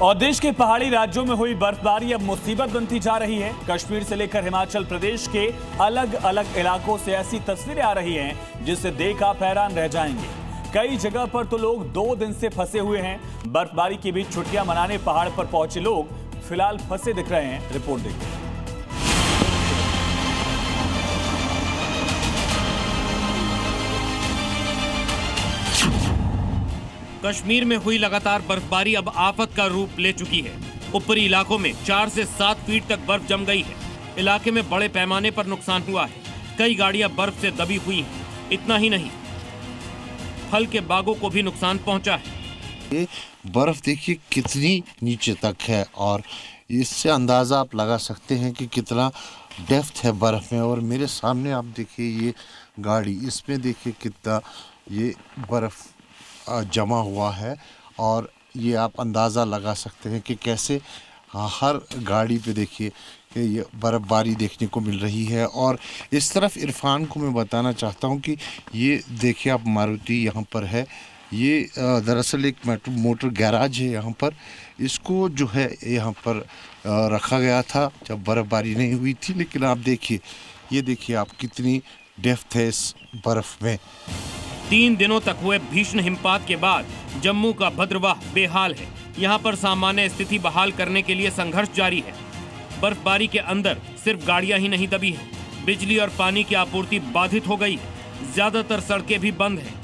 और देश के पहाड़ी राज्यों में हुई बर्फबारी अब मुसीबत बनती जा रही है। कश्मीर से लेकर हिमाचल प्रदेश के अलग अलग इलाकों से ऐसी तस्वीरें आ रही हैं जिससे देख आप हैरान रह जाएंगे। कई जगह पर तो लोग 2 दिन से फंसे हुए हैं। बर्फबारी के बीच छुट्टियां मनाने पहाड़ पर पहुंचे लोग फिलहाल फंसे दिख रहे हैं। रिपोर्ट देखिए। कश्मीर में हुई लगातार बर्फबारी अब आफत का रूप ले चुकी है। ऊपरी इलाकों में 4 से 7 फीट तक बर्फ जम गई है। इलाके में बड़े पैमाने पर नुकसान हुआ है। कई गाड़ियां बर्फ से दबी हुई हैं। इतना ही नहीं, फल के बागों को भी नुकसान पहुंचा है। ये बर्फ देखिए कितनी नीचे तक है और इससे अंदाजा आप लगा सकते हैं कि कितना डेप्थ है बर्फ में। और मेरे सामने आप देखिए ये गाड़ी, इसमें देखिए कितना ये बर्फ जमा हुआ है और ये आप अंदाज़ा लगा सकते हैं कि कैसे हर गाड़ी पे देखिए कि ये बर्फ़बारी देखने को मिल रही है। और इस तरफ इरफान को मैं बताना चाहता हूँ कि ये देखिए आप मारुति यहाँ पर है। ये दरअसल एक मोटर गैराज है यहाँ पर। इसको जो है यहाँ पर रखा गया था जब बर्फ़बारी नहीं हुई थी। लेकिन आप देखिए, ये देखिए आप कितनी डेप्थ है इस बर्फ़ में। 3 दिनों तक हुए भीषण हिमपात के बाद जम्मू का भद्रवाह बेहाल है। यहाँ पर सामान्य स्थिति बहाल करने के लिए संघर्ष जारी है। बर्फबारी के अंदर सिर्फ गाड़ियां ही नहीं दबी हैं, बिजली और पानी की आपूर्ति बाधित हो गई है। ज्यादातर सड़कें भी बंद हैं।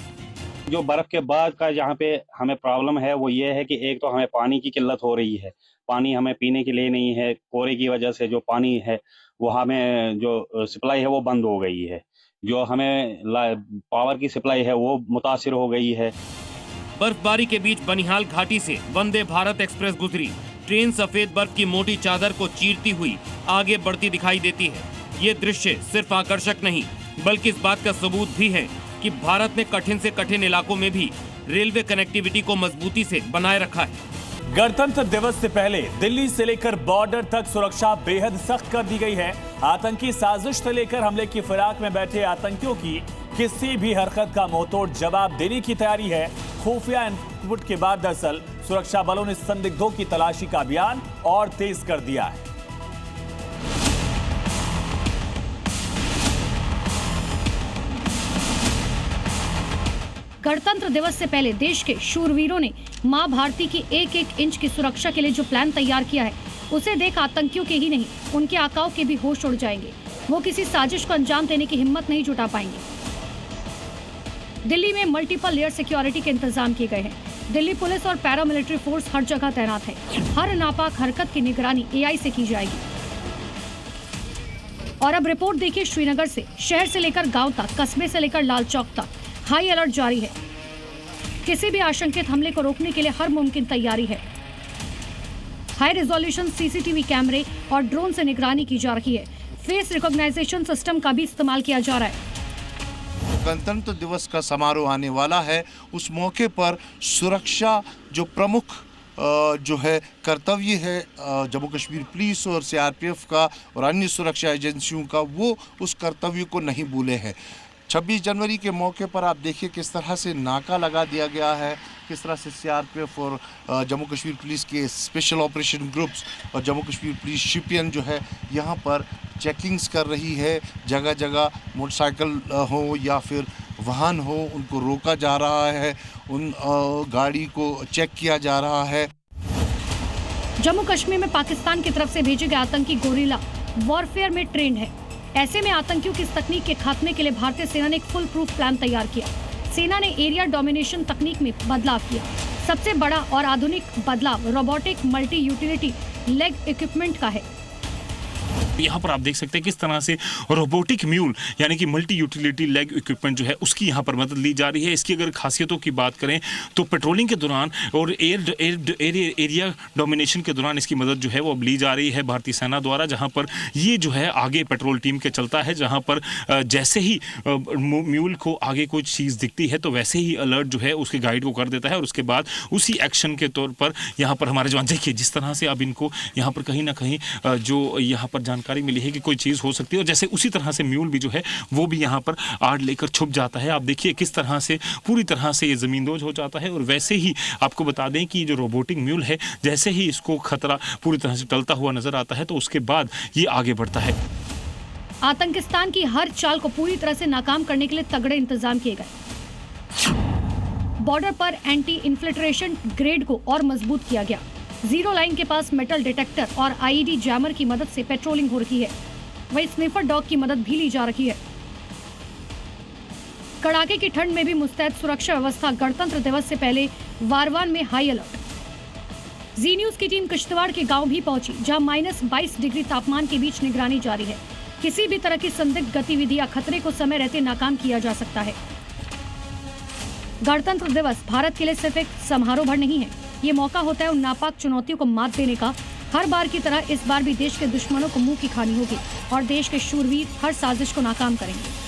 जो बर्फ के बाद का यहाँ पे हमें प्रॉब्लम है वो ये है कि एक तो हमें पानी की किल्लत हो रही है। पानी हमें पीने के लिए नहीं है। कोहरे की वजह से जो पानी है वो हमें जो सप्लाई है वो बंद हो गई है। जो हमें पावर की सप्लाई है वो मुतासिर हो गई है। बर्फबारी के बीच बनिहाल घाटी से वंदे भारत एक्सप्रेस गुजरी। ट्रेन सफेद बर्फ की मोटी चादर को चीरती हुई आगे बढ़ती दिखाई देती है। ये दृश्य सिर्फ आकर्षक नहीं बल्कि इस बात का सबूत भी है कि भारत ने कठिन से कठिन इलाकों में भी रेलवे कनेक्टिविटी को मजबूती से बनाए रखा है। गणतंत्र दिवस से पहले दिल्ली से लेकर बॉर्डर तक सुरक्षा बेहद सख्त कर दी गई है। आतंकी साजिश से लेकर हमले की फिराक में बैठे आतंकियों की किसी भी हरकत का मुंहतोड़ जवाब देने की तैयारी है। खुफिया इनपुट के बाद दरअसल सुरक्षा बलों ने संदिग्धों की तलाशी का अभियान और तेज कर दिया है। गणतंत्र दिवस से पहले देश के शूरवीरों ने मां भारती की एक एक इंच की सुरक्षा के लिए जो प्लान तैयार किया है उसे देख आतंकियों के ही नहीं उनके आकाओं के भी होश उड़ जाएंगे। वो किसी साजिश को अंजाम देने की हिम्मत नहीं जुटा पाएंगे। दिल्ली में मल्टीपल लेयर सिक्योरिटी के इंतजाम किए गए हैं। दिल्ली पुलिस और पैरामिलिट्री फोर्स हर जगह तैनात है। हर नापाक हरकत की निगरानी AI से की जाएगी। और अब रिपोर्ट देखिए श्रीनगर से। शहर से लेकर गाँव तक, कस्बे से लेकर लाल चौक तक हाई अलर्ट जारी है। किसी भी आशंकित हमले को रोकने के लिए हर मुमकिन तैयारी है। हाई रिजोल्यूशन CCTV कैमरे और ड्रोन से निगरानी की जा रही है। फेस रिकॉग्नाइजेशन सिस्टम का भी इस्तेमाल किया जा रहा है। गणतंत्र दिवस का समारोह आने वाला है। उस मौके पर सुरक्षा जो प्रमुख जो है कर्तव्य है जम्मू कश्मीर पुलिस और CRPF का और अन्य सुरक्षा एजेंसियों का, वो उस कर्तव्य को नहीं भूले हैं। 26 जनवरी के मौके पर आप देखिए किस तरह से नाका लगा दिया गया है, किस तरह से CRPF और जम्मू कश्मीर पुलिस के स्पेशल ऑपरेशन ग्रुप्स और जम्मू कश्मीर पुलिस शिपियन जो है यहाँ पर चेकिंग्स कर रही है। जगह जगह मोटरसाइकिल हो या फिर वाहन हो, उनको रोका जा रहा है, उन गाड़ी को चेक किया जा रहा है। जम्मू कश्मीर में पाकिस्तान की तरफ से भेजे गए आतंकी गोरिल्ला वॉरफेयर में ट्रेंड है। ऐसे में आतंकियों की इस तकनीक के खात्मे के लिए भारतीय सेना ने एक फुल प्रूफ प्लान तैयार किया। सेना ने एरिया डोमिनेशन तकनीक में बदलाव किया। सबसे बड़ा और आधुनिक बदलाव robotic multi utility leg equipment का है। यहाँ पर आप देख सकते हैं किस तरह से रोबोटिक म्यूल यानी कि मल्टी यूटिलिटी लेग इक्विपमेंट जो है उसकी यहाँ पर मदद ली जा रही है। इसकी अगर खासियतों की बात करें तो पेट्रोलिंग के दौरान और एरिया डोमिनेशन के दौरान इसकी मदद जो है वो अब ली जा रही है भारतीय सेना द्वारा। जहाँ पर ये जो है आगे पेट्रोल टीम के चलता है, जहाँ पर जैसे ही म्यूल को आगे कोई चीज़ दिखती है तो वैसे ही अलर्ट जो है उसके गाइड को कर देता है और उसके बाद उसी एक्शन के तौर पर यहाँ पर हमारे जवान देखिए जिस तरह से अब इनको यहाँ पर कहीं ना कहीं जो यहाँ पर जानकारी जानकारी मिली है कि कोई चीज़ हो सकती है, और जैसे उसी तरह से म्यूल भी जो है वो भी यहाँ पर आड़ लेकर छुप जाता है। आप देखिए किस तरह से पूरी तरह से ये ज़मींदोज हो जाता है। और वैसे ही आपको बता दें कि जो रोबोटिक म्यूल है, जैसे ही इसको खतरा पूरी तरह से टलता हुआ नजर आता है तो उसके बाद ये आगे बढ़ता है। आतंकिस्तान की हर चाल को पूरी तरह से नाकाम करने के लिए तगड़े इंतजाम किए गए। बॉर्डर पर एंटी इन्फिल्ट्रेशन ग्रेड को और मजबूत किया गया। जीरो लाइन के पास मेटल डिटेक्टर और आईईडी जैमर की मदद से पेट्रोलिंग हो रही है। वहीं स्निफर डॉग की मदद भी ली जा रही है। कड़ाके की ठंड में भी मुस्तैद सुरक्षा व्यवस्था। गणतंत्र दिवस से पहले वारवान में हाई अलर्ट। जी न्यूज की टीम किश्तवाड़ के गांव भी पहुंची, जहां -22 डिग्री तापमान के बीच निगरानी जारी है। किसी भी तरह की संदिग्ध गतिविधि या खतरे को समय रहते नाकाम किया जा सकता है। गणतंत्र दिवस भारत के लिए सिर्फ एक समारोह भर नहीं है, ये मौका होता है उन नापाक चुनौतियों को मात देने का। हर बार की तरह इस बार भी देश के दुश्मनों को मुंह की खानी होगी और देश के शूरवीर हर साजिश को नाकाम करेंगे।